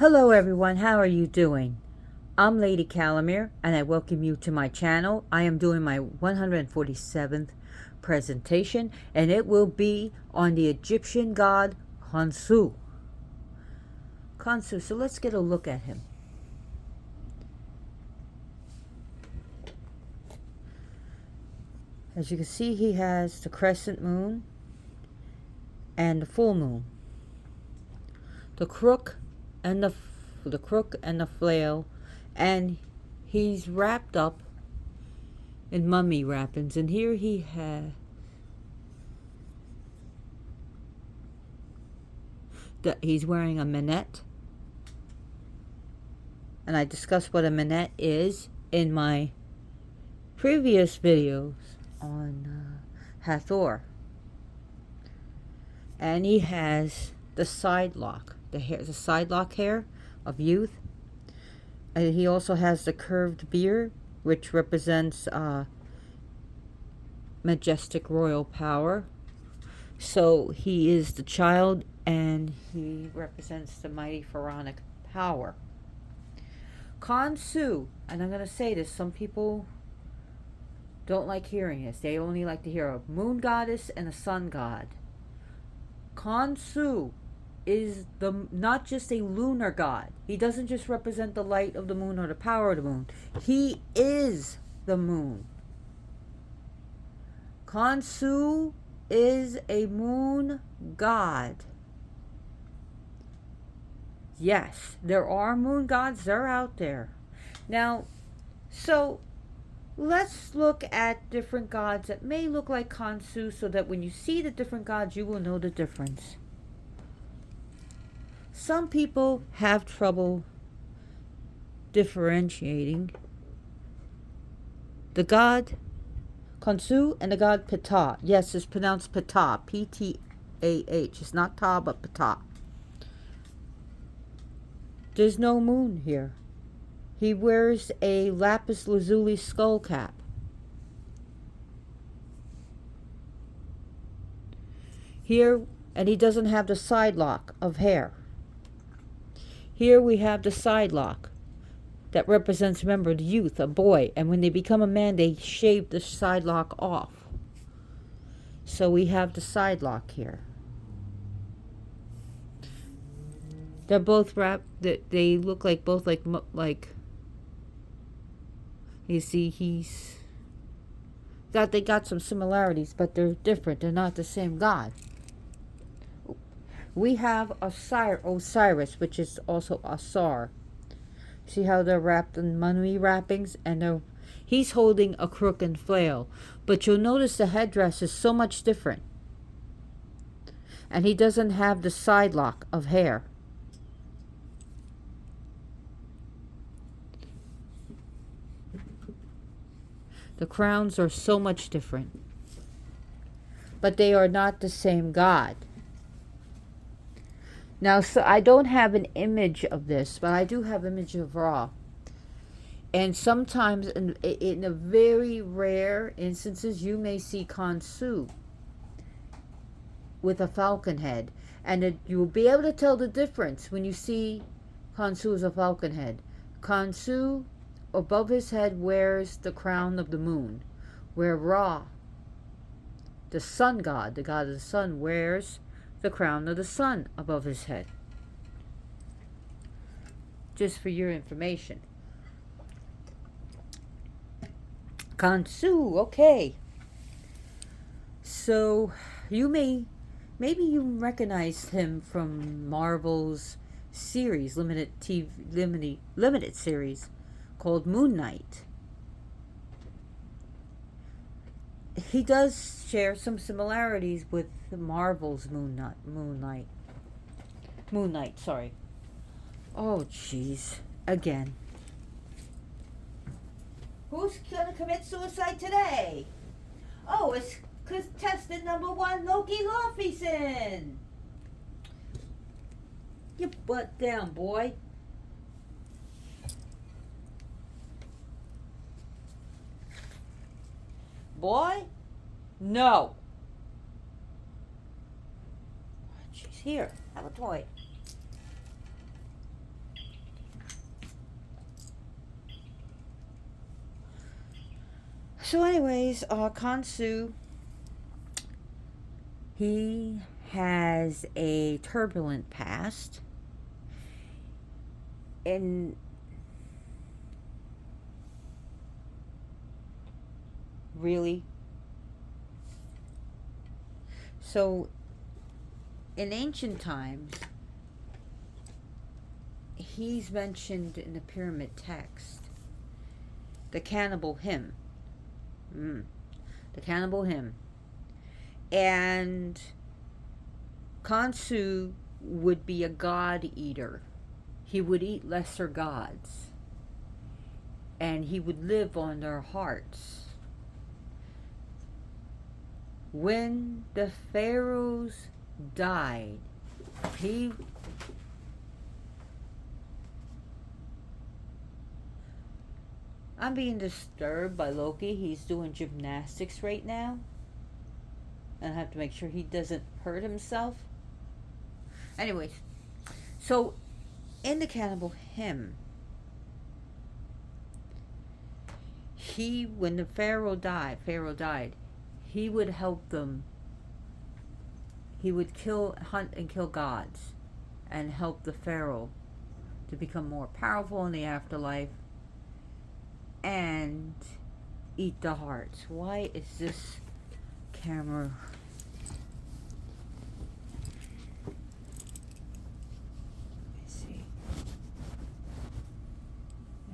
Hello everyone, how are you doing? I'm Lady Calamere and I welcome you to my channel. I am doing my 147th presentation and it will be on the Egyptian god Khonsu. Khonsu, so let's get a look at him. As you can see, he has the crescent moon and the full moon. The crook and the flail, and he's wrapped up in mummy wrappings, and here he has he's wearing a minette, and I discussed what a minette is in my previous videos on Hathor. And he has the side lock, the side lock hair of youth. And he also has the curved beard, which represents majestic royal power. So he is the child, and he represents the mighty pharaonic power. Khonsu, and I'm going to say this, some people don't like hearing this. They only like to hear a moon goddess and a sun god. Khonsu is not just a lunar god. He doesn't just represent the light of the moon or the power of the moon. He is the moon. Khonsu is a moon god. Yes, there are moon gods. They're out there. Now, so let's look at different gods that may look like Khonsu, so that when you see the different gods, you will know the difference. Some people have trouble differentiating the god Khonsu and the god Ptah. Yes, it's pronounced Ptah, P-T-A-H. It's not Ta, but Ptah. There's no moon here. He wears a lapis lazuli skull cap. Here, and he doesn't have the side lock of hair. Here we have the side lock that represents, remember, the youth, a boy. And when they become a man, they shave the side lock off. So we have the side lock here. They're both wrapped. They look like both like. You see, they got some similarities, but they're different. They're not the same god. We have Osiris, which is also Asar. See how they're wrapped in mummy wrappings, and he's holding a crook and flail. But you'll notice the headdress is so much different, and he doesn't have the side lock of hair. The crowns are so much different, but they are not the same god. Now, so I don't have an image of this, but I do have an image of Ra. And sometimes, in a very rare instances, you may see Khonsu with a falcon head. And you will be able to tell the difference when you see Khonsu as a falcon head. Khonsu, above his head, wears the crown of the moon, where Ra, the sun god, the god of the sun, wears the crown of the sun above his head. Just for your information. Khonsu, okay. So maybe you recognize him from Marvel's series, limited series called Moon Knight. He does share some similarities with Marvel's Moon Knight, sorry. Oh, jeez. Again. Who's gonna commit suicide today? Oh, it's contestant number 1, Loki Lofeson. Your butt down, boy. Boy? No. Jeez, here, have a toy. So anyways, Khonsu, he has a turbulent past. And really, so in ancient times, he's mentioned in the pyramid text, the cannibal hymn. The cannibal hymn. And Khonsu would be a god eater. He would eat lesser gods. And he would live on their hearts. When the pharaohs died, I'm being disturbed by Loki. He's doing gymnastics right now. And I have to make sure he doesn't hurt himself. Anyways, so in the cannibal hymn, when the Pharaoh died, he would help them. He would hunt and kill gods and help the Pharaoh to become more powerful in the afterlife and eat the hearts. Why is this camera? Let's see.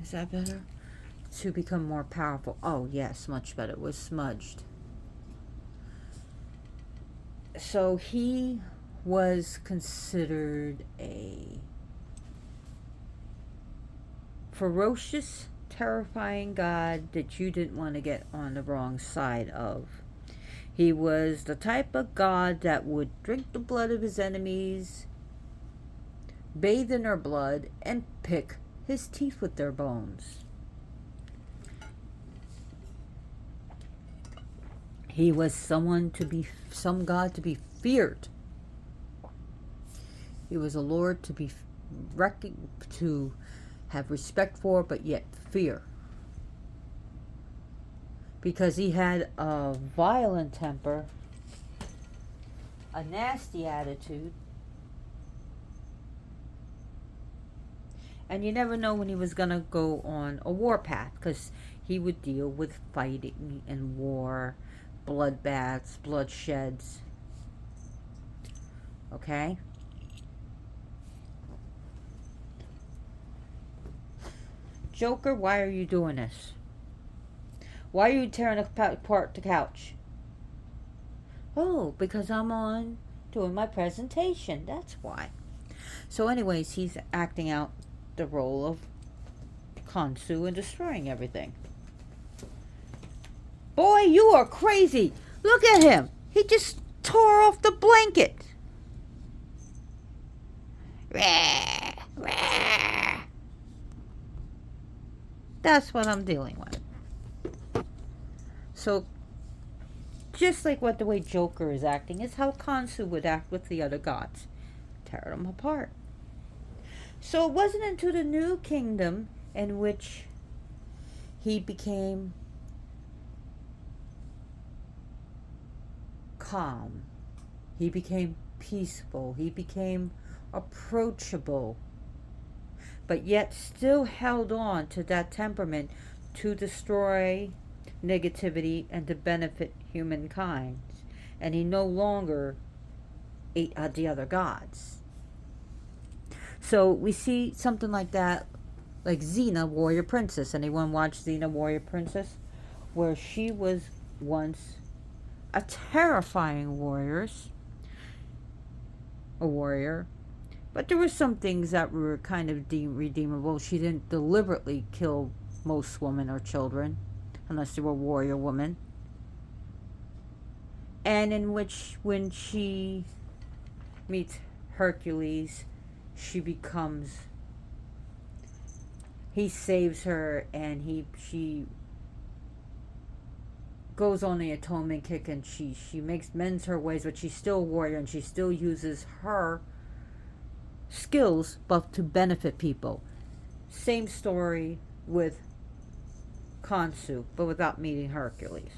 Is that better? To become more powerful. Oh, yes, much better. It was smudged. So he was considered a ferocious, terrifying god that you didn't want to get on the wrong side of. He was the type of god that would drink the blood of his enemies, bathe in their blood, and pick his teeth with their bones. He was some god to be feared. He was a lord to have respect for, but yet fear. Because he had a violent temper, a nasty attitude, and you never know when he was going to go on a warpath, because he would deal with fighting and war, bloodbaths, bloodsheds. Okay? Joker, why are you doing this? Why are you tearing apart the couch? Oh, because I'm on doing my presentation. That's why. So anyways, he's acting out the role of Khonsu and destroying everything. Boy, you are crazy. Look at him. He just tore off the blanket. That's what I'm dealing with. So, just like the way Joker is acting is how Khonsu would act with the other gods. Tear them apart. So it wasn't until the new kingdom in which he became calm. He became peaceful. He became approachable. But yet still held on to that temperament to destroy negativity and to benefit humankind. And he no longer ate the other gods. So we see something like that, like Xena, Warrior Princess. Anyone watch Xena, Warrior Princess? Where she was once a terrifying warrior. But there were some things that were kind of redeemable. She didn't deliberately kill most women or children, unless they were warrior women. And in which, when she meets Hercules, he saves her, and she goes on the atonement kick, and she mends her ways, but she's still a warrior, and she still uses her skills but to benefit people. Same story with Khonsu, but without meeting Hercules.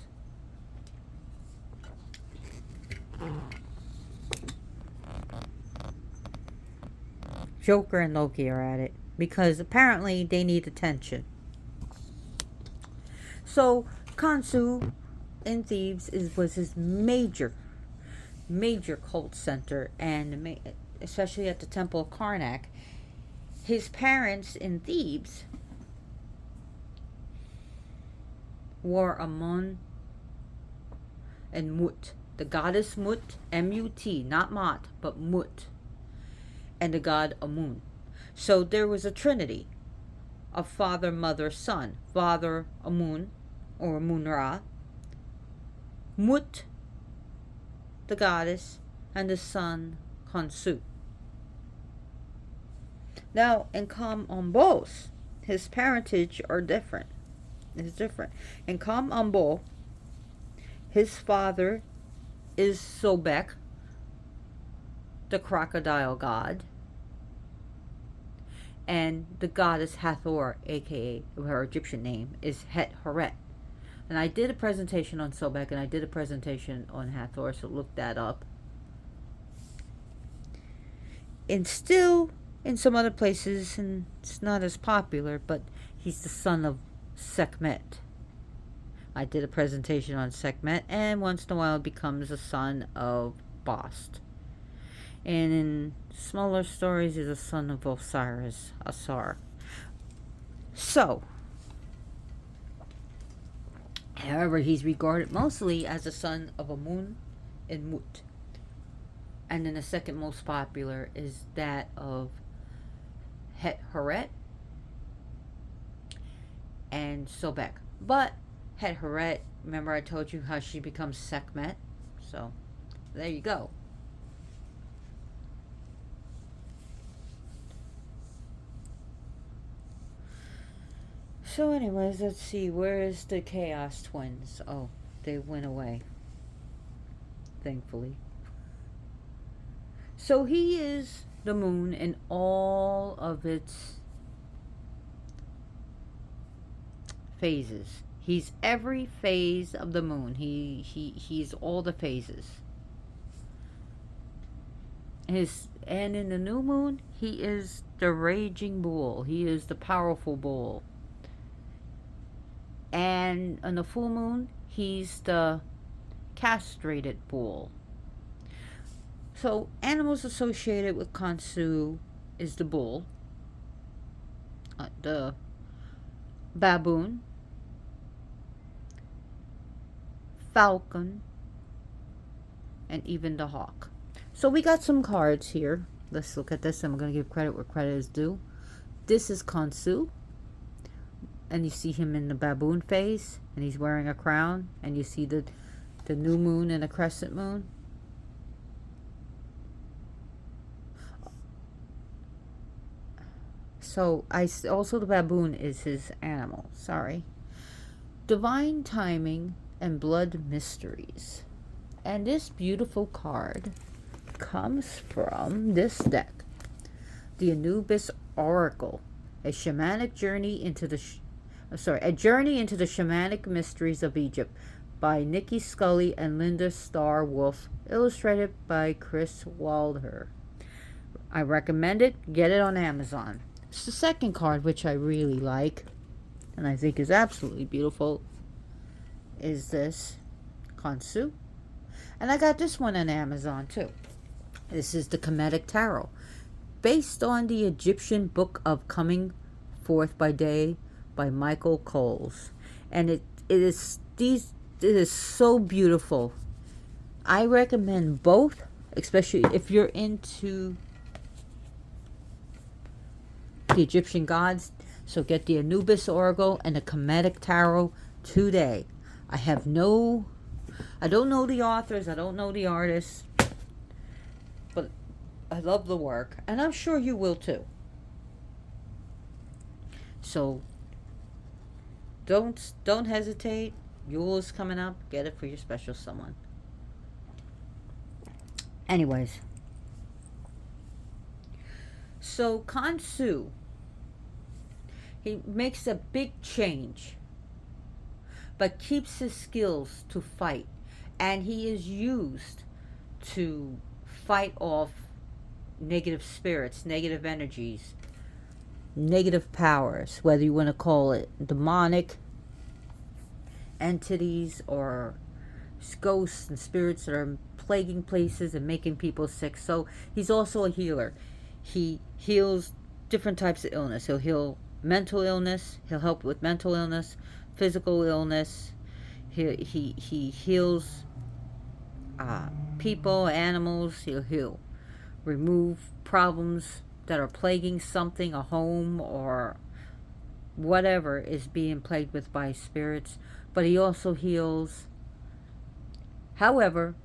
Joker and Loki are at it because apparently they need attention. So Khonsu in Thebes was his major cult center, and especially at the Temple of Karnak. His parents in Thebes were Amun and Mut. The goddess Mut, M-U-T, not Mot, but Mut, and the god Amun. So there was a trinity of father, mother, son. Father Amun, or Amun-Ra, Mut, the goddess, and the son Khonsu. Now, in Kam-Ombos, his parentage are different. It's different. In Kam-Ombo, his father is Sobek, the crocodile god, and the goddess Hathor, aka her Egyptian name, is Het Horet. And I did a presentation on Sobek, and I did a presentation on Hathor, so look that up. And still, in some other places, and it's not as popular, but he's the son of Sekhmet. I did a presentation on Sekhmet, and once in a while becomes a son of Bast. And in smaller stories, he's a son of Osiris, Asar. So, however, he's regarded mostly as a son of Amun and Mut. And then the second most popular is that of Het Horet and Sobek. But Het Horet, remember I told you how she becomes Sekhmet? So, there you go. So anyways, let's see, where is the Chaos Twins? Oh, they went away. Thankfully. So he is the moon in all of its phases. He's every phase of the moon. He's all the phases. And in the new moon, he is the raging bull. He is the powerful bull. And on the full moon, he's the castrated bull. So animals associated with Khonsu is the bull, the baboon, falcon, and even the hawk. So we got some cards here. Let's look at this. I'm going to give credit where credit is due. This is Khonsu. And you see him in the baboon phase, and he's wearing a crown, and you see the new moon and a crescent moon. So also the baboon is his animal. Sorry. Divine timing and blood mysteries. And this beautiful card comes from this deck, the Anubis Oracle, a shamanic journey into the a journey into the shamanic mysteries of Egypt by Nikki Scully and Linda Starr Wolf, illustrated by Chris Waldher. I recommend it. Get it on Amazon. It's the second card, which I really like and I think is absolutely beautiful, is this Khonsu. And I got this one on Amazon too. This is the Kemetic Tarot, based on the Egyptian Book of Coming Forth by Day by Michael Coles. And it is so beautiful. I recommend both, especially if you're into the Egyptian gods. So get the Anubis Oracle and the Kemetic Tarot today. I don't know the authors, I don't know the artists, but I love the work, and I'm sure you will too. So don't hesitate. Yule is coming up. Get it for your special someone. Anyways, so Khonsu, he makes a big change but keeps his skills to fight. And he is used to fight off negative spirits, negative energies, negative powers, whether you want to call it demonic entities or ghosts and spirits that are plaguing places and making people sick. So he's also a healer. He heals different types of illness. He'll heal mental illness. He'll help with mental illness, physical illness. He heals people, animals. He'll remove problems that are plaguing something, a home or whatever is being plagued with by spirits. But he also heals. However,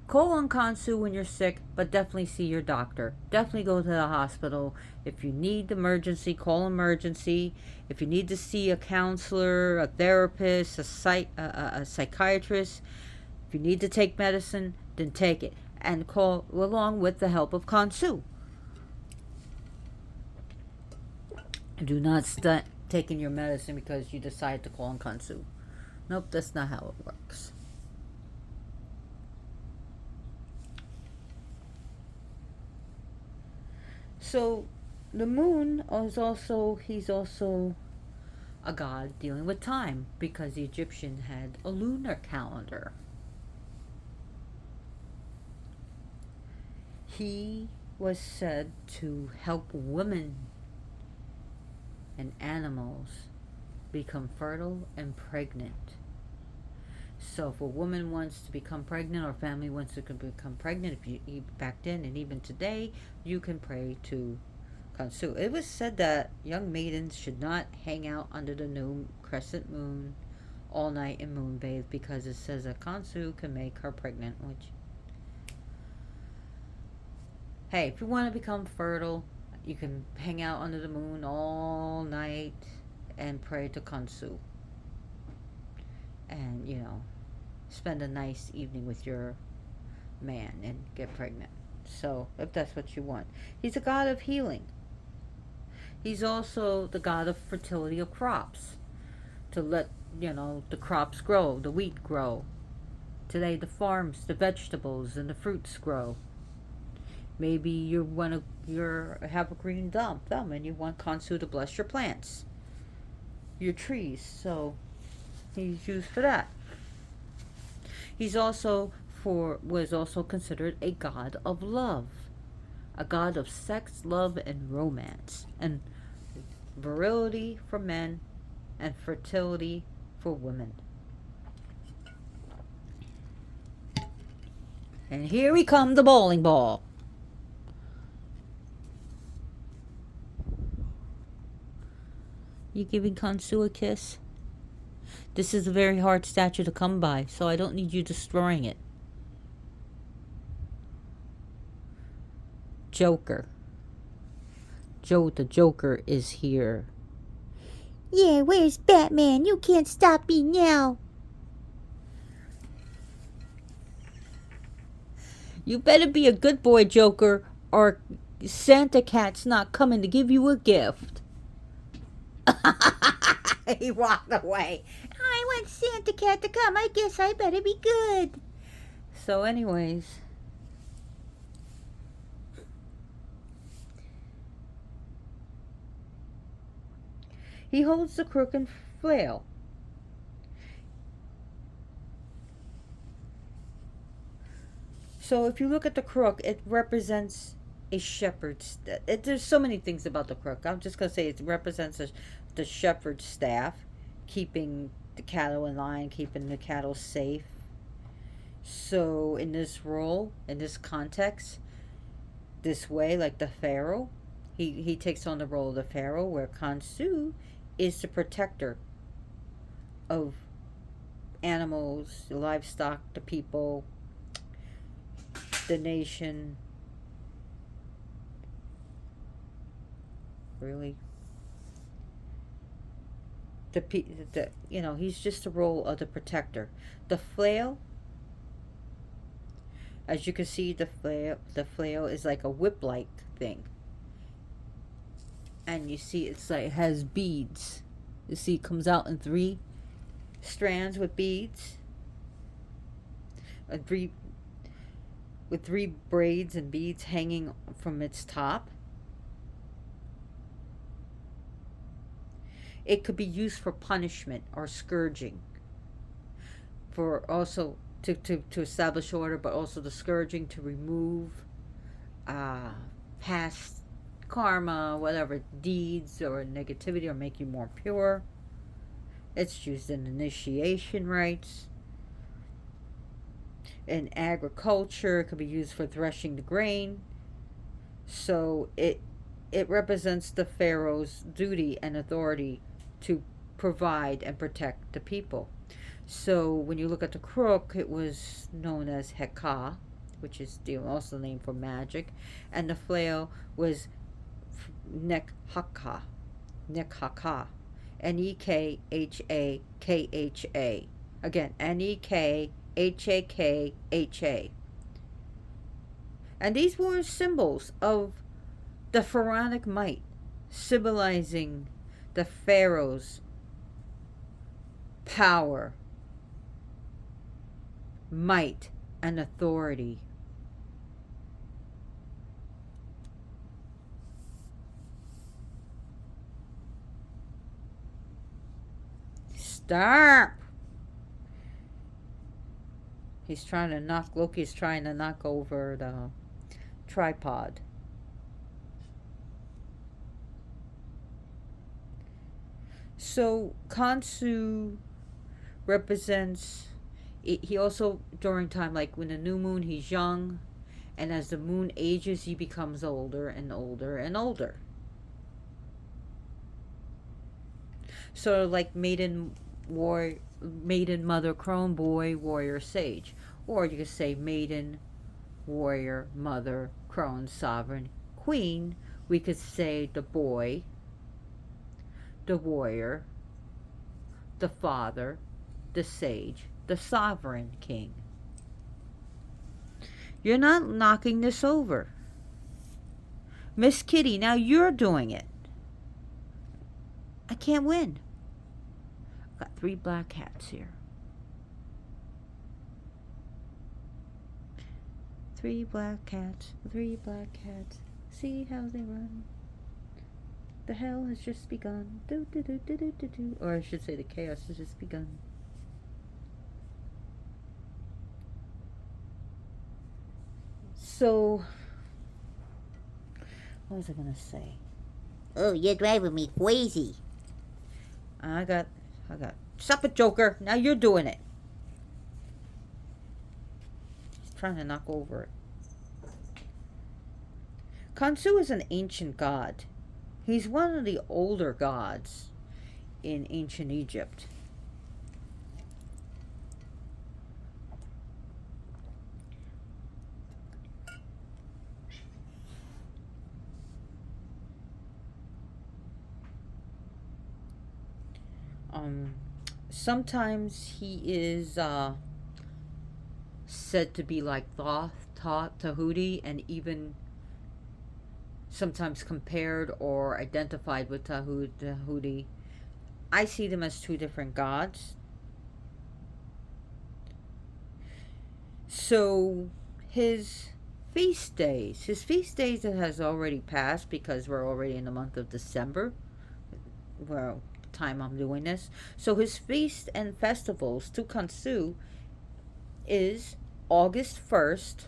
call on Khonsu when you're sick, but definitely see your doctor. Definitely go to the hospital. If you need emergency, call emergency. If you need to see a counselor, a therapist, a psychiatrist, if you need to take medicine, then take it. And call along with the help of Khonsu. Do not stunt taking your medicine because you decide to call on Khonsu. Nope, that's not how it works. So the moon is also, he's also a god dealing with time, because the Egyptian had a lunar calendar. He was said to help women and animals become fertile and pregnant. So if a woman wants to become pregnant, or family wants to become pregnant, if you back then and even today, you can pray to Khonsu. It was said that young maidens should not hang out under the new crescent moon all night and moonbathe, because it says that Khonsu can make her pregnant. Which, hey, if you want to become fertile, you can hang out under the moon all night and pray to Khonsu. And, spend a nice evening with your man and get pregnant. So, if that's what you want. He's a god of healing. He's also the god of fertility of crops. To let, the crops grow, the wheat grow. Today, the farms, the vegetables, and the fruits grow. Maybe you have a green thumb, and you want Khonsu to bless your plants, your trees. So he's used for that. Was also considered a god of love, a god of sex, love, and romance, and virility for men, and fertility for women. And here we come, the bowling ball. You giving Khonsu a kiss? This is a very hard statue to come by, so I don't need you destroying it. Joker. The Joker is here. Yeah, where's Batman? You can't stop me now. You better be a good boy, Joker, or Santa Cat's not coming to give you a gift. He walked away. I want Santa Cat to come. I guess I better be good. So anyways, he holds the crook and flail. So if you look at the crook, it represents a shepherd's. There's so many things about the crook. I'm just going to say it represents the shepherd's staff, keeping the cattle in line, keeping the cattle safe. So in this role, in this context, this way, like the pharaoh, he takes on the role of the pharaoh, where Khonsu is the protector of animals, the livestock, the people, the nation. Really, he's just the role of the protector. The flail, as you can see, the flail is like a whip-like thing, and you see it's like, it has beads. You see, it comes out in 3 strands with beads, a three with three braids and beads hanging from its top. It could be used for punishment or scourging, for also to establish order, but also the scourging to remove uh, past karma, whatever deeds or negativity, or make you more pure. It's used in initiation rites. In agriculture, it could be used for threshing the grain. So it represents the pharaoh's duty and authority to provide and protect the people. So when you look at the crook, it was known as Heka, which is also the name for magic, and the flail was Nekhaka, Nekhaka, Nekhakha. Again, Nekhakha. And these were symbols of the pharaonic might, symbolizing the pharaoh's power, might, and authority. Stop! Loki's trying to knock over the tripod. So Khonsu represents, he also, during time, like when the new moon, he's young, and as the moon ages, he becomes older and older and older. Sort of like maiden mother, crone boy, warrior, sage. Or you could say maiden, warrior, mother, crone, sovereign, queen. We could say the boy, the warrior, the father, the sage, the sovereign king. You're not knocking this over. Miss Kitty, now you're doing it. I can't win. I've got 3 black cats here. 3 black cats, 3 black cats. See how they run. The hell has just begun. Do do do do do do do. Or I should say the chaos has just begun. So, what was I gonna say? Oh, you're driving me crazy. I got. Stop it, Joker. Now you're doing it. He's trying to knock over it. Khonsu is an ancient god. He's one of the older gods in ancient Egypt. Sometimes he is said to be like Thoth, Tahuti, and even sometimes compared or identified with Tahuti. I see them as 2 different gods. So his feast days that has already passed, because we're already in the month of December. Well, time I'm doing this. So his feast and festivals to Khonsu is August 1st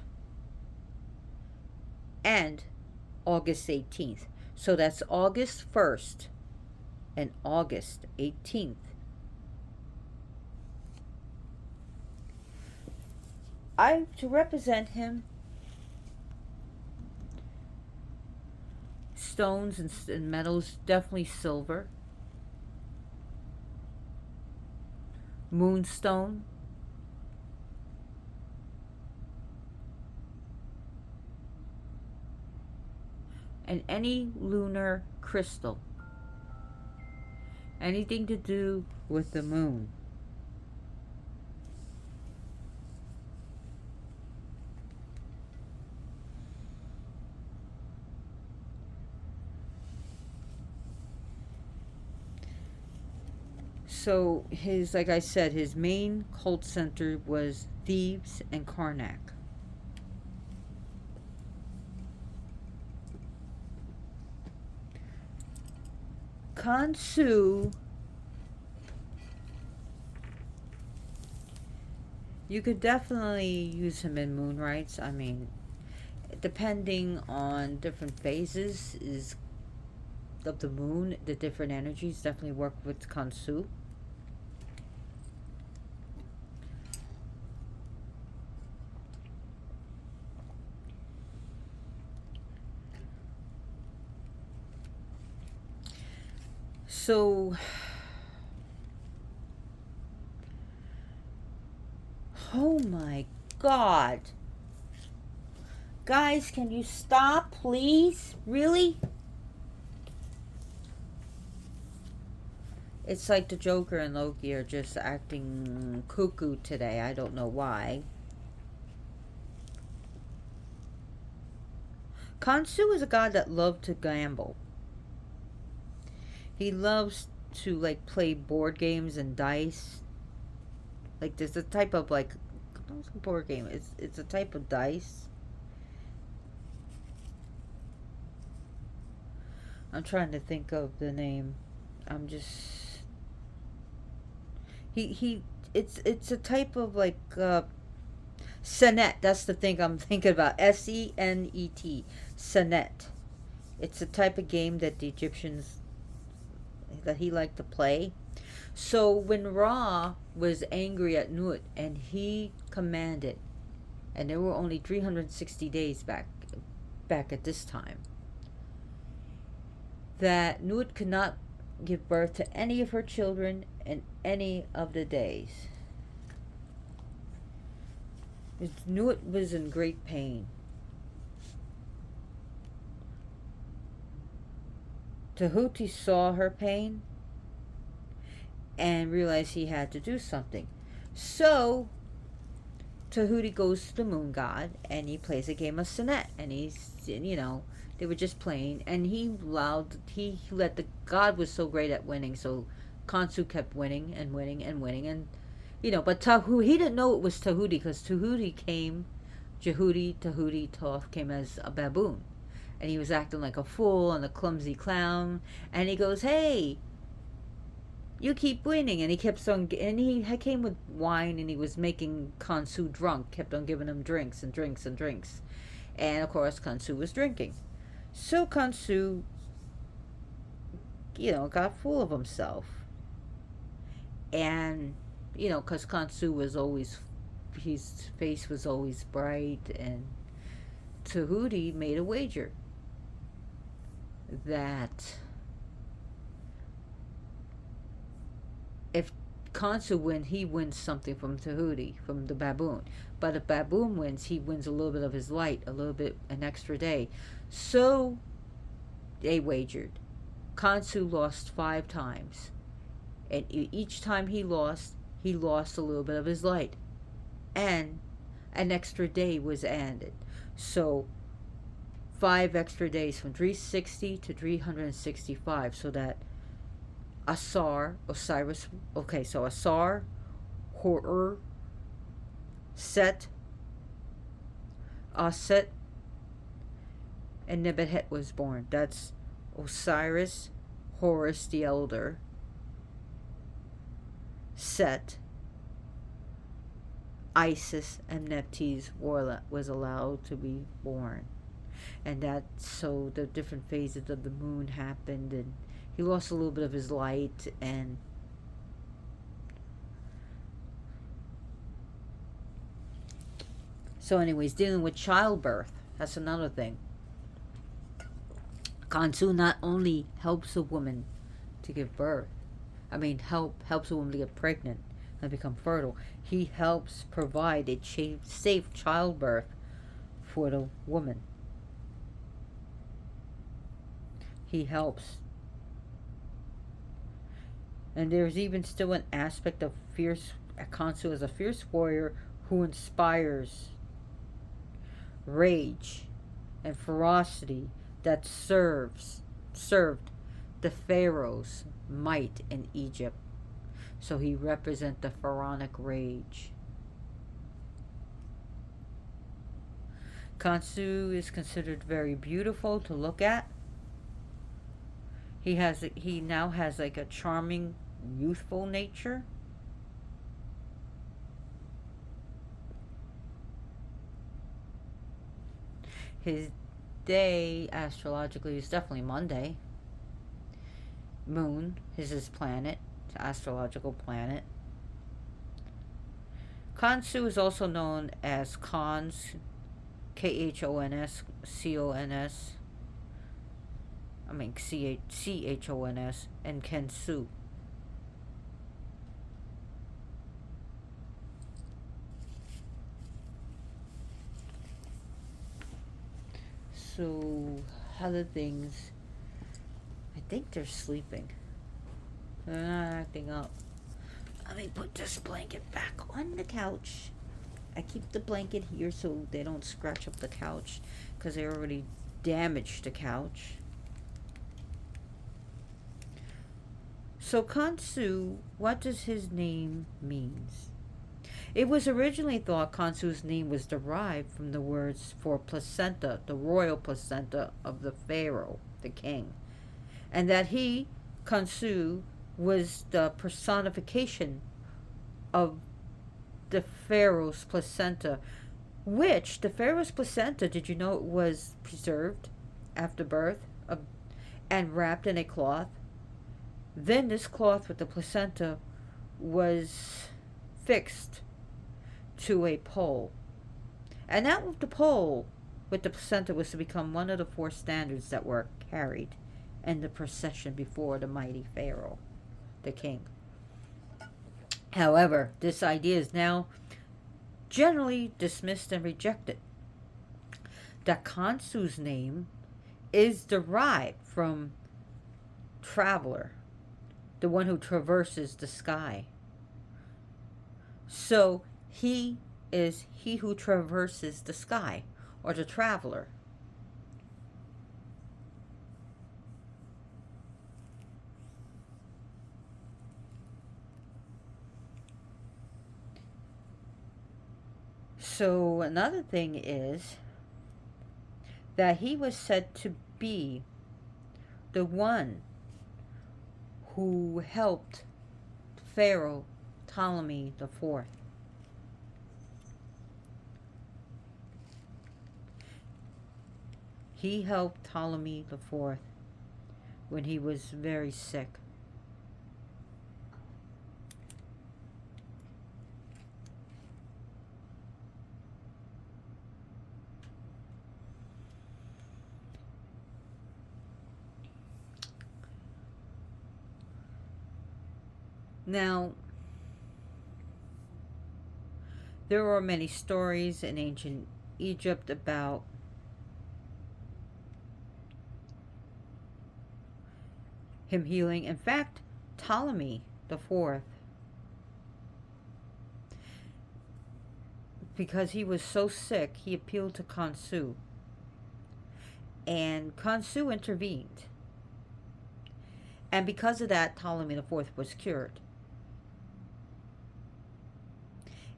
and August 18th. So that's August 1st and August 18th. To represent him, stones and metals, definitely silver. Moonstone. And any lunar crystal. Anything to do with the moon. So his, like I said, his main cult center was Thebes and Karnak. Khonsu, you could definitely use him in moon rites. I mean, depending on different phases is of the moon, the different energies definitely work with Khonsu. So, oh my god. Guys, can you stop, please? Really? It's like the Joker and Loki are just acting cuckoo today. I don't know why. Khonsu is a god that loved to gamble. He loves to like play board games and dice. Like there's a type of like, not a board game. It's a type of dice. I'm trying to think of the name. I'm just he it's a type of like senet. That's the thing I'm thinking about. Senet. Senet. It's a type of game that the Egyptians that he liked to play. So when Ra was angry at Nut and he commanded, and there were only 360 days back at this time, that Nut could not give birth to any of her children in any of the days. Nut was in great pain. Tahuti saw her pain and realized he had to do something. So Tahuti goes to the moon god and he plays a game of Senet, and he's, they were just playing, and he let the god was so great at winning, so Khonsu kept winning and winning and winning, and but he didn't know it was Tahuti, because Tahuti came Toph came as a baboon, and he was acting like a fool and a clumsy clown, and he goes, "Hey, you keep winning," and he kept on, and he came with wine, and he was making Khonsu drunk, kept on giving him drinks and drinks and drinks, and of course Khonsu was drinking. So Khonsu, got full of himself. And, because Khonsu was always, his face was always bright, and Tahuti made a wager that if Khonsu wins, he wins something from Tahuti, from the baboon. But if baboon wins, he wins a little bit of his light, a little bit, an extra day. So they wagered. Khonsu lost 5 times. And each time he lost a little bit of his light. And an extra day was added. So 5 extra days, from 360 to 365, so that Asar, Horror, Set, Aset, and Nebuchadnezzar was born. That's Osiris, Horus the Elder, Set, Isis, and Nephthys was allowed to be born. And so the different phases of the moon happened, and he lost a little bit of his light, and so anyways, dealing with childbirth, that's another thing. Khonsu not only helps a woman to give birth, helps a woman to get pregnant and become fertile, he helps provide a safe childbirth for the woman. He helps. And there's even still an aspect of Khonsu as a fierce warrior who inspires rage and ferocity that served the pharaoh's might in Egypt. So he represents the pharaonic rage. Khonsu is considered very beautiful to look at. He now has like a charming, youthful nature. His day astrologically is definitely Monday. Moon is his planet, astrological planet. Khonsu is also known as Khons, Khonscons. I mean Chons, and Khonsu. So other things, I think they're sleeping. They're not acting up. Let me put this blanket back on the couch. I keep the blanket here so they don't scratch up the couch because they already damaged the couch. So Khonsu, what does his name means? It was originally thought Khonsu's name was derived from the words for placenta, the royal placenta of the pharaoh, the king, and that he, Khonsu, was the personification of the pharaoh's placenta, which the pharaoh's placenta, did you know it was preserved after birth and wrapped in a cloth? Then this cloth with the placenta was fixed to a pole. And that with the pole with the placenta was to become one of the four standards that were carried in the procession before the mighty Pharaoh, the king. However, this idea is now generally dismissed and rejected. That Khonsu's name is derived from traveler, the one who traverses the sky. So he is he who traverses the sky, or the traveler. So another thing is that he was said to be the one who helped Pharaoh Ptolemy the Fourth. He helped Ptolemy the Fourth when he was very sick. Now, there are many stories in ancient Egypt about him healing. In fact, Ptolemy the Fourth, because he was so sick, he appealed to Khonsu, and Khonsu intervened. And because of that, Ptolemy the Fourth was cured.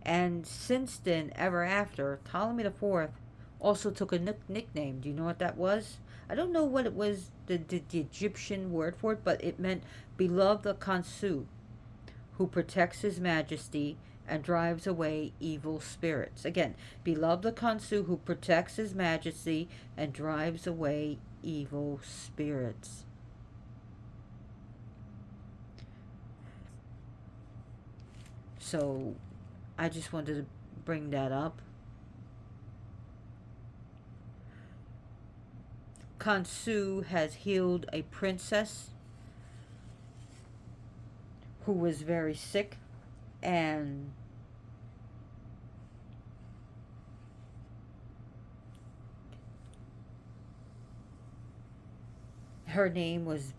And since then, ever after, Ptolemy the Fourth also took a nickname. Do you know what that was? I don't know what it was, the Egyptian word for it, but it meant beloved of Khonsu, who protects his majesty and drives away evil spirits. Again, beloved of Khonsu, who protects his majesty and drives away evil spirits. So I just wanted to bring that up. Khonsu has healed a princess who was very sick, and her name was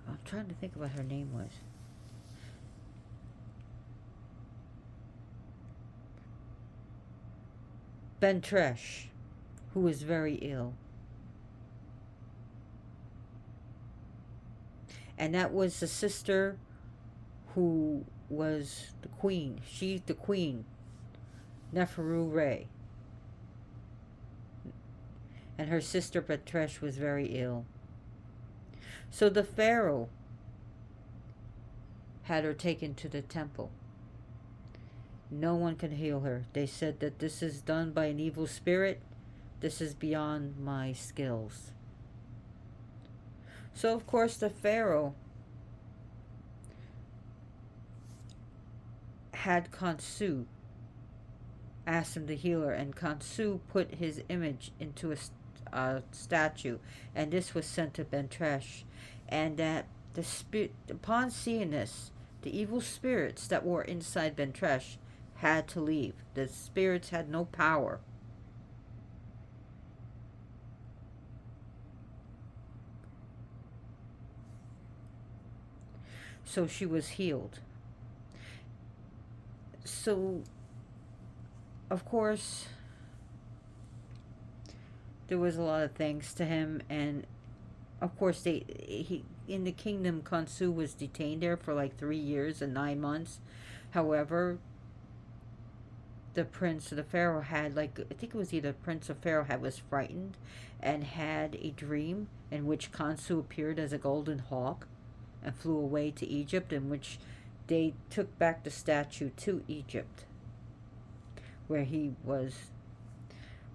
I'm trying to think of what her name was. Bentresh. who was very ill. And that was the sister who was the queen. She's the queen, Neferu Ray. And her sister Betresh was very ill. So the Pharaoh had her taken to the temple. No one could heal her. They said that this is done by an evil spirit. This is beyond my skills. So of course the Pharaoh had Khonsu ask him to heal her, and Khonsu put his image into a statue, and this was sent to Bentresh, and that the spirit, upon seeing this, the evil spirits that were inside Bentresh had to leave. The spirits had no power. So she was healed. So, of course, there was a lot of thanks to him, and of course he in the kingdom, Khonsu was detained there for like 3 years and 9 months. However, the prince of the pharaoh had, like, I think it was either prince or pharaoh had, was frightened and had a dream in which Khonsu appeared as a golden hawk and flew away to Egypt, in which they took back the statue to Egypt, where he was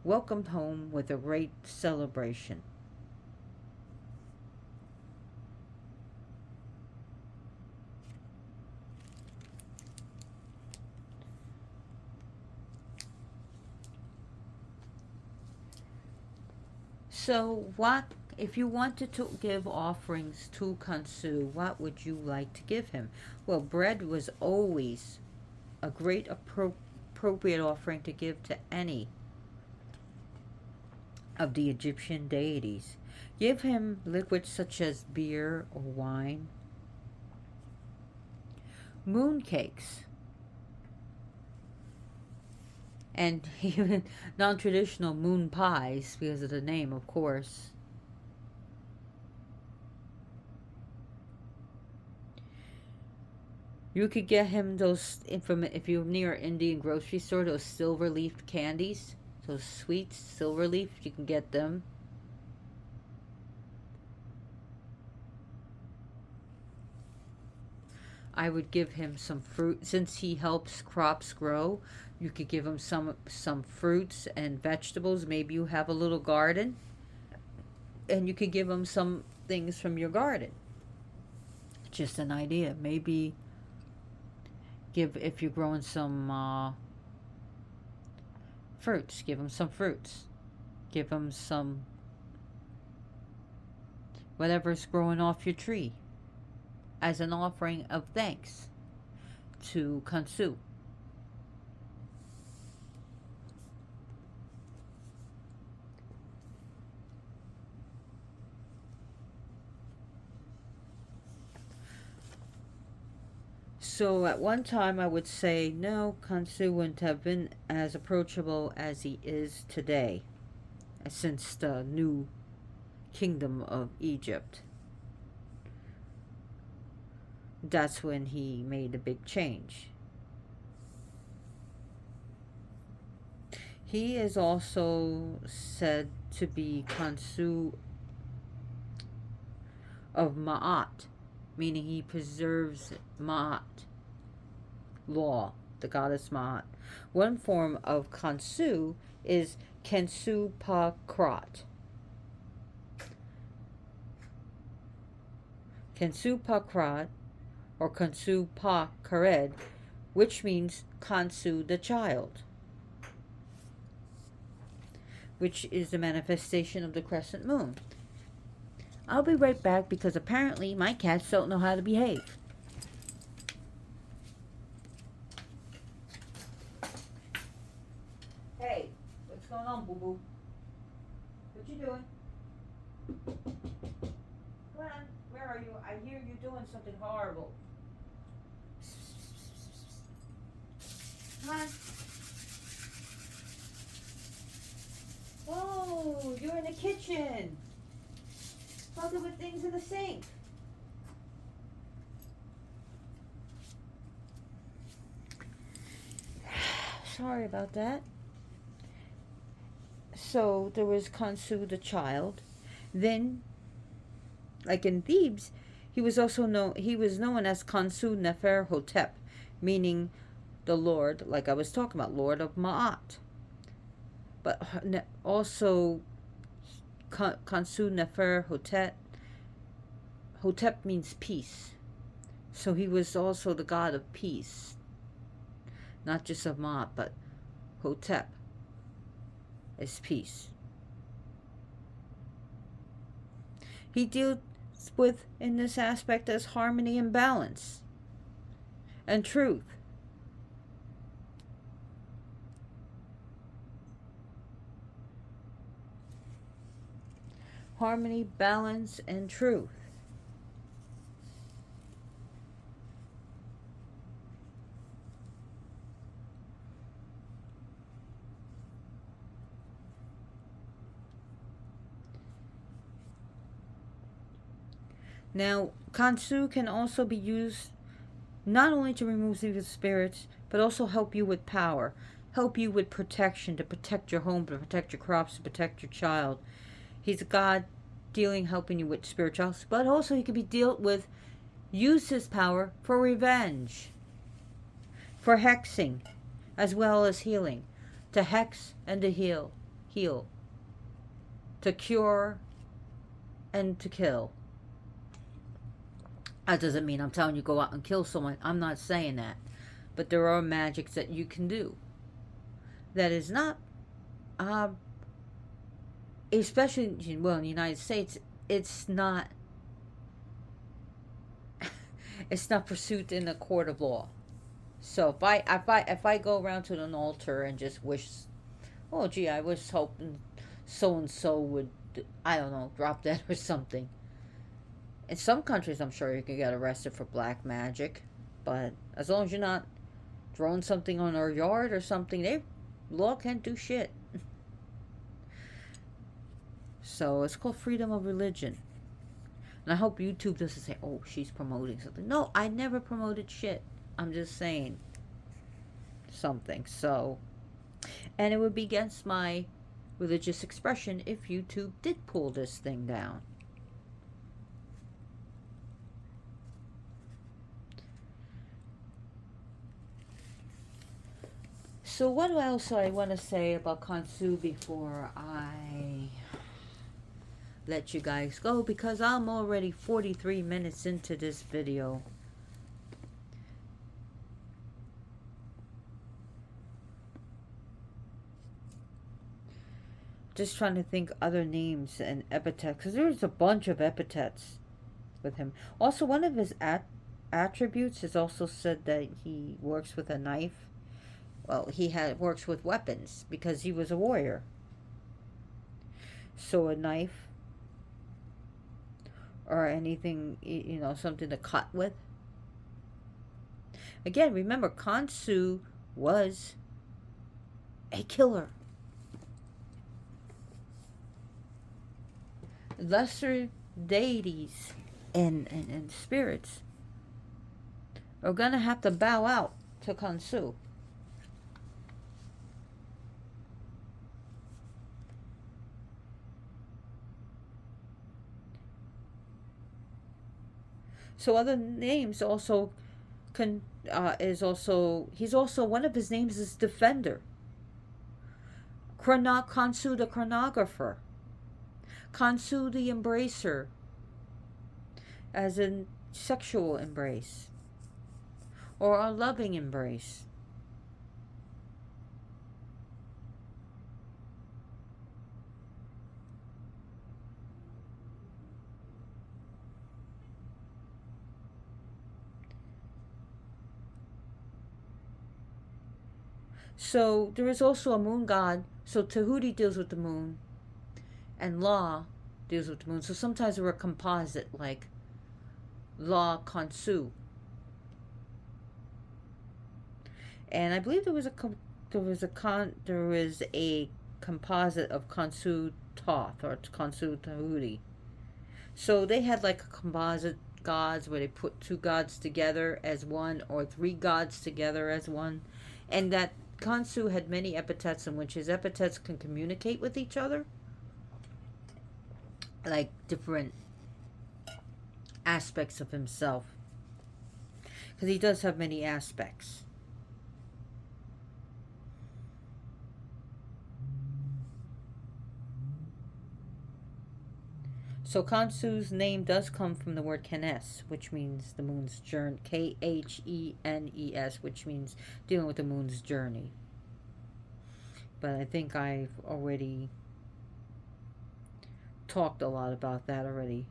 welcomed home with a great celebration. So, what if you wanted to give offerings to Khonsu? What would you like to give him? Well, bread was always a great appropriate offering to give to any of the Egyptian deities. Give him liquids such as beer or wine, moon cakes, and even non-traditional moon pies, because of the name, of course. You could get him those, if you're near an Indian grocery store, those silver leaf candies, those sweets, silver leaf, you can get them. I would give him some fruit, since he helps crops grow. You could give him some fruits and vegetables. Maybe you have a little garden, and you could give him some things from your garden. Just an idea. Maybe if you're growing some fruits, give him some fruits. Give him some whatever's growing off your tree, as an offering of thanks to Khonsu. So at one time I would say no, Khonsu wouldn't have been as approachable as he is today, since the new kingdom of Egypt. That's when he made a big change. He is also said to be Khonsu of Ma'at, meaning he preserves Ma'at, law, the goddess Ma'at. One form of Khonsu is Khonsu Pakrat. Khonsu Pakrat, or Khonsu Kared, which means Khonsu the child, which is the manifestation of the crescent moon. I'll be right back, because apparently my cats don't know how to behave. Hey, what's going on, boo-boo? What you doing? Come on, where are you? I hear you doing something horrible. Come on. Oh. You're in the kitchen. Fucking with things in the sink. Sorry about that. So there was Khonsu the child. Then, like in Thebes, he was known as Khonsu Nefer Hotep, meaning the Lord, like I was talking about, Lord of Ma'at. But also Khonsu Nefer Hotep. Hotep means peace. So he was also the god of peace. Not just of Ma'at, but Hotep is peace. He deals with, in this aspect, as harmony and balance and truth. Harmony, balance, and truth. Now, Khonsu can also be used not only to remove evil spirits, but also help you with power, help you with protection, to protect your home, to protect your crops, to protect your child. He's a god helping you with spirituality, but also he can be dealt with, use his power for revenge, for hexing, as well as healing, to hex and to heal, to cure and to kill. That doesn't mean I'm telling you go out and kill someone. I'm not saying that. But there are magics that you can do. That is not, especially, in the United States, it's not pursued in a court of law. So if I go around to an altar and just wish, oh gee, I was hoping so and so would, I don't know, drop dead or something. In some countries, I'm sure you can get arrested for black magic, but as long as you're not throwing something on our yard or something, law can't do shit. So it's called freedom of religion. And I hope YouTube doesn't say, oh, she's promoting something. No, I never promoted shit. I'm just saying something. So, and it would be against my religious expression if YouTube did pull this thing down. So what else I want to say about Khonsu before I let you guys go, because I'm already 43 minutes into this video. Just trying to think other names and epithets, because there's a bunch of epithets with him. Also, one of his attributes is also said that he works with a knife. Well, works with weapons because he was a warrior. So a knife or anything, something to cut with. Again, remember, Khonsu was a killer. Lesser deities and spirits are gonna have to bow out to Khonsu. So other names also he's also, one of his names is Defender. Khonsu the Chronographer. Khonsu the Embracer, as in sexual embrace or a loving embrace. So there is also a moon god. So Tahuti deals with the moon, and La deals with the moon. So sometimes they're a composite, like La Khonsu. And I believe there was a composite of Khonsu Thoth or Khonsu Tahuti. So they had like a composite gods where they put two gods together as one or three gods together as one. And that Khonsu had many epithets in which his epithets can communicate with each other, like different aspects of himself. Because he does have many aspects. So Khonsu's name does come from the word Khenes, which means the moon's journey. Khenes, which means dealing with the moon's journey. But I think I've already talked a lot about that already.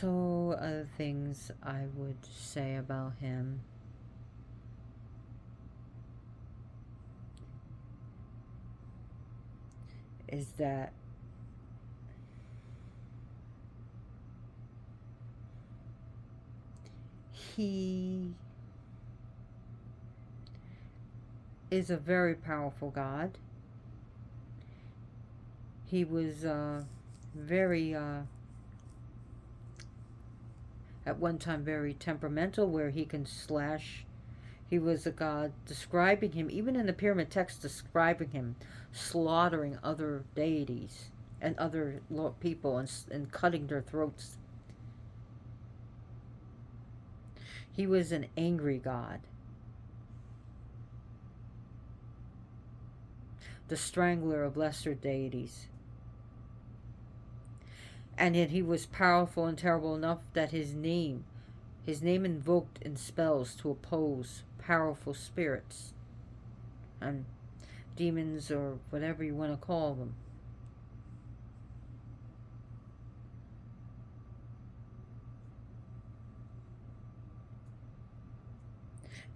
So, other things I would say about him. Is that he is a very powerful god. He was very, at one time, very temperamental, where he can slash. He was a god, describing him, even in the pyramid text, describing him slaughtering other deities and other people and cutting their throats. He was an angry god, the strangler of lesser deities. And yet he was powerful and terrible enough that his name invoked in spells to oppose powerful spirits and demons, or whatever you want to call them.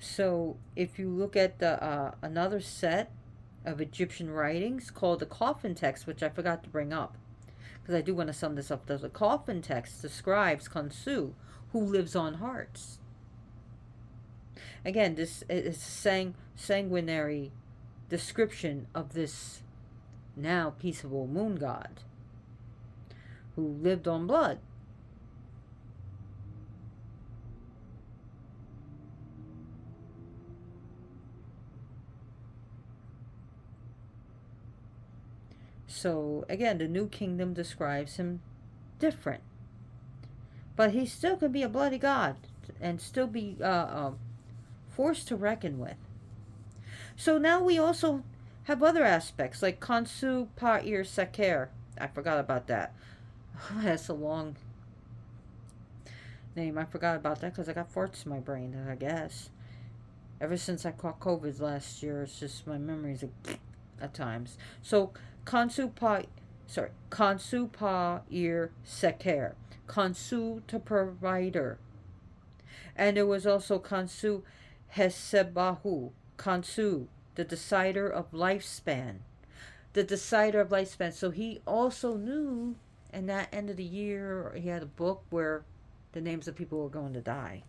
So if you look at the another set of Egyptian writings called the coffin text, which I forgot to bring up, because I do want to sum this up. The coffin text describes Khonsu, who lives on hearts. Again, this is a sanguinary description of this now peaceable moon god who lived on blood. So again, the new kingdom describes him different, but he still can be a bloody god and still be forced to reckon with. So now we also have other aspects like Khonsu Pa'ir Seker. I forgot about that. That's a long name. I forgot about that because I got farts in my brain, I guess. Ever since I caught COVID last year, it's just my memories at times. So Khonsu Pa'ir Seker. Khonsu, the provider. And there was also Khonsu Hesebahu. Khonsu, the decider of lifespan. The decider of lifespan. So he also knew, in that end of the year, he had a book where the names of people were going to die.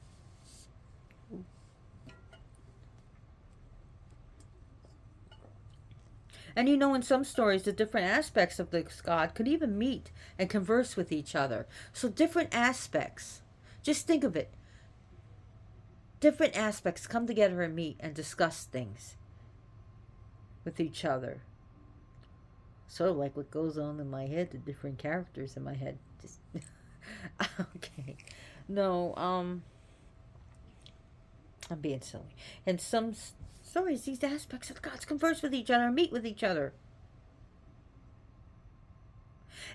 And you know, in some stories, the different aspects of this god could even meet and converse with each other. So different aspects. Just think of it. Different aspects come together and meet and discuss things with each other. Sort of like what goes on in my head, the different characters in my head. Just okay. No, I'm being silly. In some stories, these aspects of the gods converse with each other, meet with each other.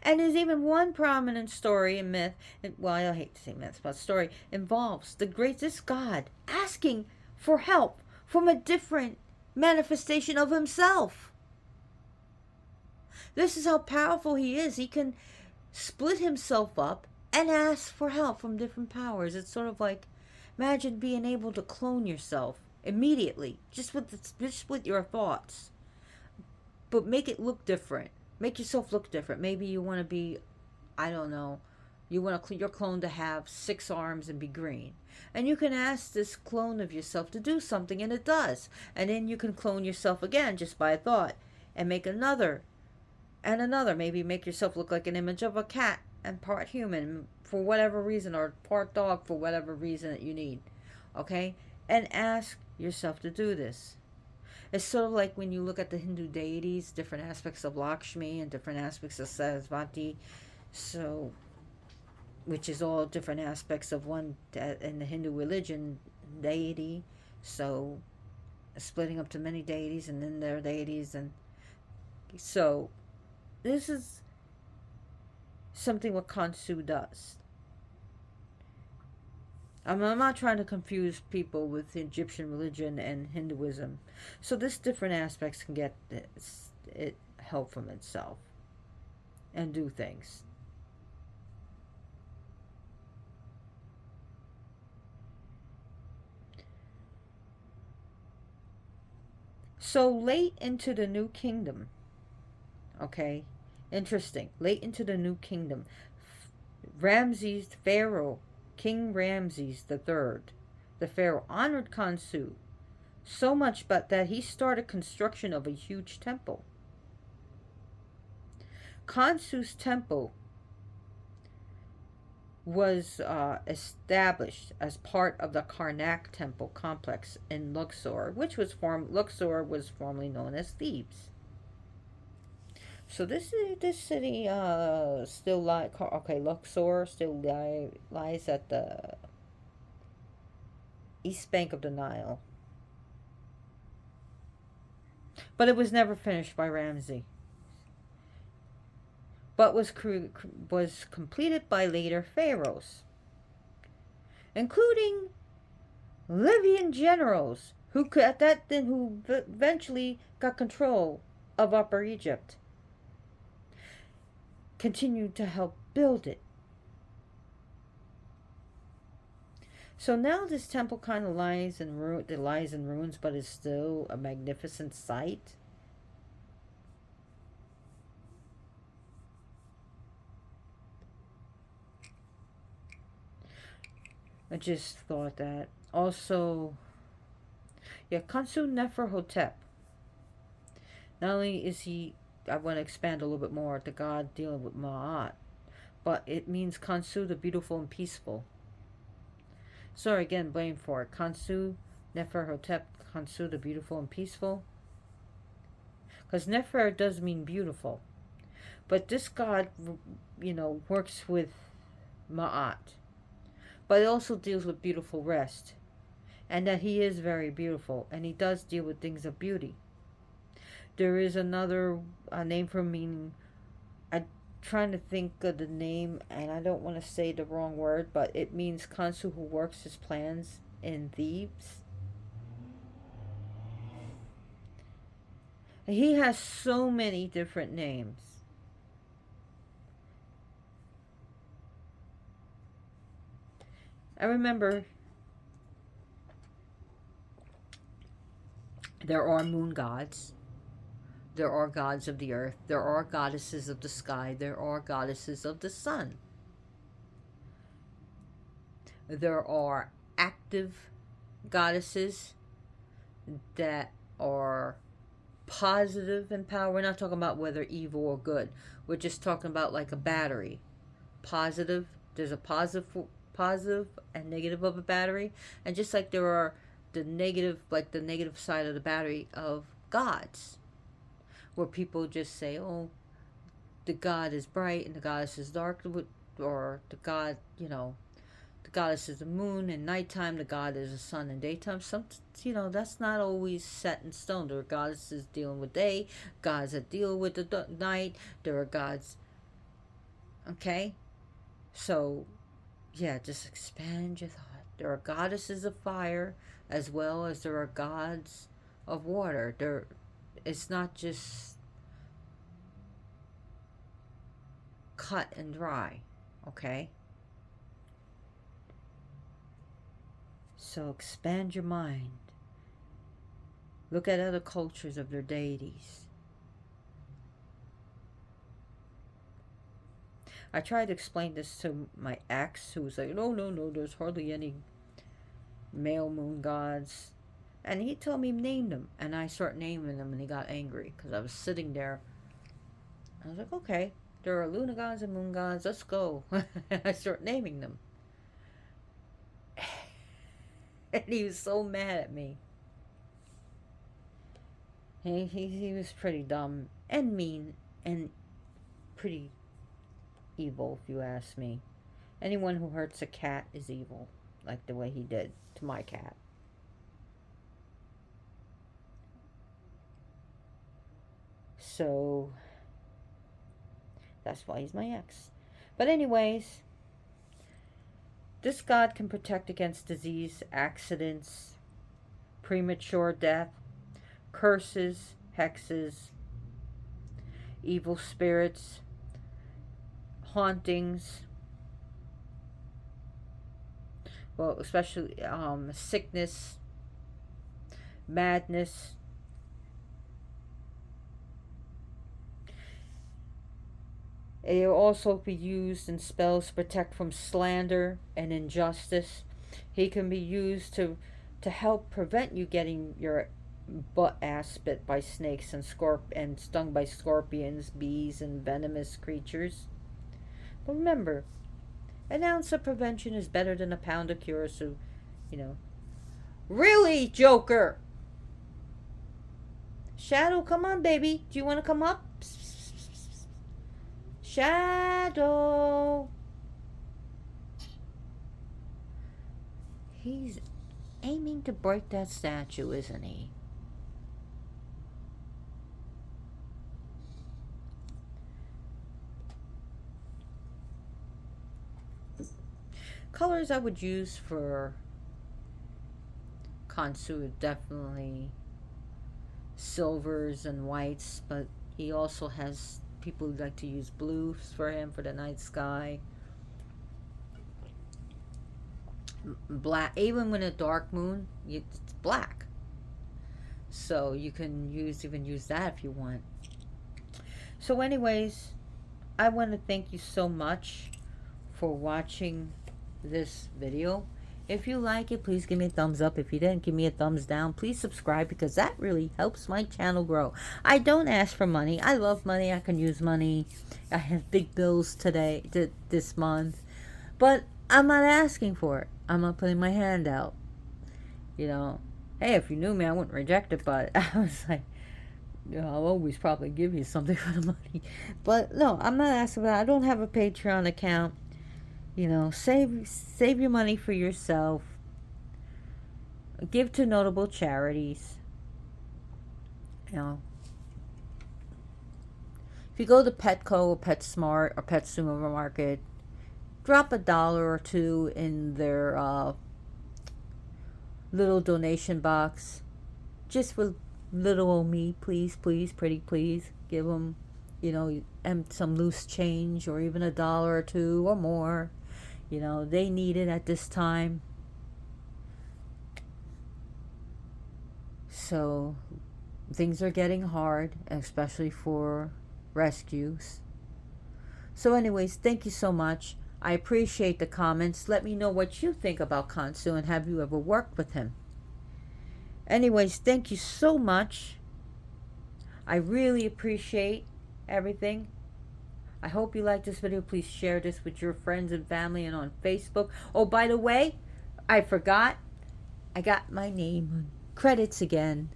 And there's even one prominent story in myth, well, I hate to say myth, but story, involves the greatest god asking for help from a different manifestation of himself. This is how powerful he is. He can split himself up and ask for help from different powers. It's sort of like, imagine being able to clone yourself immediately, just with your thoughts, but make it look different. Make yourself look different. Maybe you want to be, I don't know, You want your clone to have 6 arms and be green. And you can ask this clone of yourself to do something, and it does. And then you can clone yourself again just by a thought and make another and another. Maybe make yourself look like an image of a cat and part human for whatever reason, or part dog for whatever reason that you need. Okay? And ask yourself to do this. It's sort of like when you look at the Hindu deities, different aspects of Lakshmi and different aspects of Sarasvati. So, which is all different aspects of one in the Hindu religion deity. So, splitting up to many deities and then their deities. And so, this is something what Khonsu does. I'm not trying to confuse people with Egyptian religion and Hinduism. So this different aspects can get it help from itself and do things. So late into the New Kingdom, okay, interesting, late into the New Kingdom, Ramses, Pharaoh, King Ramses III, the Pharaoh, honored Khonsu so much but that he started construction of a huge temple. Khonsu's temple was established as part of the Karnak temple complex in Luxor, which was Luxor was formerly known as Thebes. So this city still Luxor still lies at the east bank of the Nile, but it was never finished by Ramses, but was completed by later pharaohs, including Libyan generals who eventually got control of Upper Egypt, continued to help build it. So now this temple kind of lies in ruins, but is still a magnificent sight. I just thought that. Also, yeah, Khonsu Neferhotep. Not only is he, I want to expand a little bit more, the god dealing with Ma'at, but it means Khonsu the beautiful and peaceful. Sorry again, blame for it. Khonsu Neferhotep, Khonsu the beautiful and peaceful. Because Nefer does mean beautiful. But this god, works with Ma'at. But it also deals with beautiful rest. And that he is very beautiful. And he does deal with things of beauty. There is another name for meaning. I'm trying to think of the name, and I don't want to say the wrong word, but it means Khonsu who works his plans in Thebes. He has so many different names. I remember there are moon gods. There are gods of the earth. There are goddesses of the sky. There are goddesses of the sun. There are active goddesses that are positive in power. We're not talking about whether evil or good. We're just talking about like a battery. Positive. There's a positive and negative of a battery. And just like there are the negative side of the battery of gods, where people just say, oh, the god is bright and the goddess is dark, or the god, the goddess is the moon in nighttime, the god is the sun in daytime. That's not always set in stone. There are goddesses dealing with day, gods that deal with the night. There are gods, okay? So, yeah, just expand your thought. There are goddesses of fire as well as there are gods of water. It's not just cut and dry, okay? So expand your mind. Look at other cultures of their deities. I tried to explain this to my ex, who was like, no, no, no, there's hardly any male moon gods. And he told me name them. And I start naming them, and he got angry because I was sitting there. I was like, okay, there are Luna gods and moon gods. Let's go. And I start naming them. And he was so mad at me. He was pretty dumb and mean and pretty evil, if you ask me. Anyone who hurts a cat is evil, like the way he did to my cat. So that's why he's my ex. But anyways, this god can protect against disease, accidents, premature death, curses, hexes, evil spirits, hauntings, well, especially sickness, madness. It will also be used in spells to protect from slander and injustice. He can be used to help prevent you getting your butt ass bit by snakes and stung by scorpions, bees, and venomous creatures. But remember, an ounce of prevention is better than a pound of cure. So, you know, really, Joker. Shadow, come on, baby. Do you want to come up? Shadow. He's aiming to break that statue, isn't he? Colors I would use for Khonsu are definitely silvers and whites, but he also has people who like to use blues for him for the night sky. Black, even when a dark moon, it's black. So you can even use that if you want. So anyways, I want to thank you so much for watching this video. If you like it, please give me a thumbs up. If you didn't, give me a thumbs down. Please subscribe, because that really helps my channel grow. I don't ask for money. I love money. I can use money. I have big bills this month, but I'm not asking for it. I'm not putting my hand out. You know, hey, if you knew me, I wouldn't reject it, but I was like, I'll always probably give you something for the money. But no, I'm not asking for that. I don't have a Patreon account. You know, save your money for yourself. Give to notable charities. You know, if you go to Petco or PetSmart or Pet Supermarket, drop $1 or $2 in their little donation box, just for little old me. Please, please, pretty please, give them, you know, some loose change, or even $1 or $2 or more. You know, they need it at this time. So things are getting hard, especially for rescues. So anyways, thank you so much. I appreciate the comments. Let me know what you think about Khonsu, and have you ever worked with him. Anyways, thank you so much. I really appreciate everything. I hope you like this video. Please share this with your friends and family and on Facebook. Oh, by the way, I forgot. I got my name on credits again.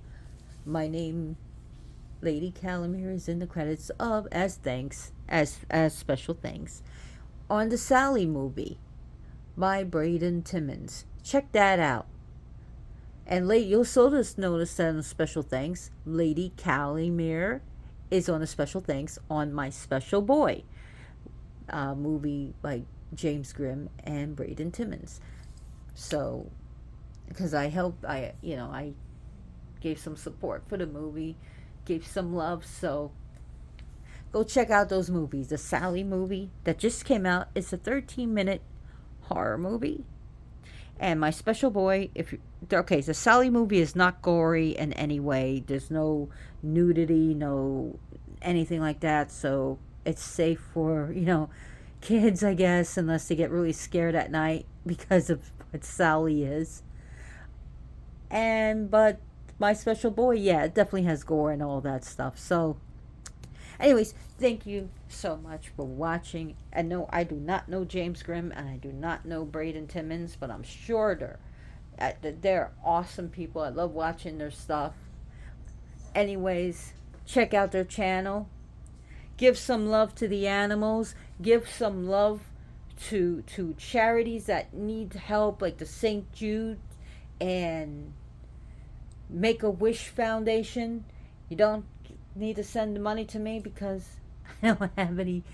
My name, Lady Calamere, is in the credits as thanks, as special thanks, on the Sally movie by Braden Timmons. Check that out. And you'll also just notice that on special thanks, Lady Calamere is on a special thanks on My Special Boy movie by James Grimm and Braden Timmons. So, because I gave some support for the movie, gave some love. So go check out those movies. The Sally movie that just came out, it's a 13-minute horror movie. And My Special Boy, the Sally movie is not gory in any way. There's no nudity, no anything like that. So it's safe for, kids, I guess, unless they get really scared at night because of what Sally is. But my special boy, yeah, it definitely has gore and all that stuff. So, anyways, thank you so much for watching. And no, I do not know James Grimm and I do not know Braden Timmons, but I'm sure they're awesome people. I love watching their stuff. Anyways, check out their channel. Give some love to the animals. Give some love to charities that need help, like the St. Jude and Make-A-Wish Foundation. You don't need to send the money to me because I don't have any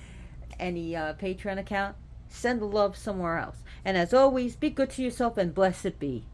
Patreon account. Send the love somewhere else. And as always, be good to yourself and blessed be.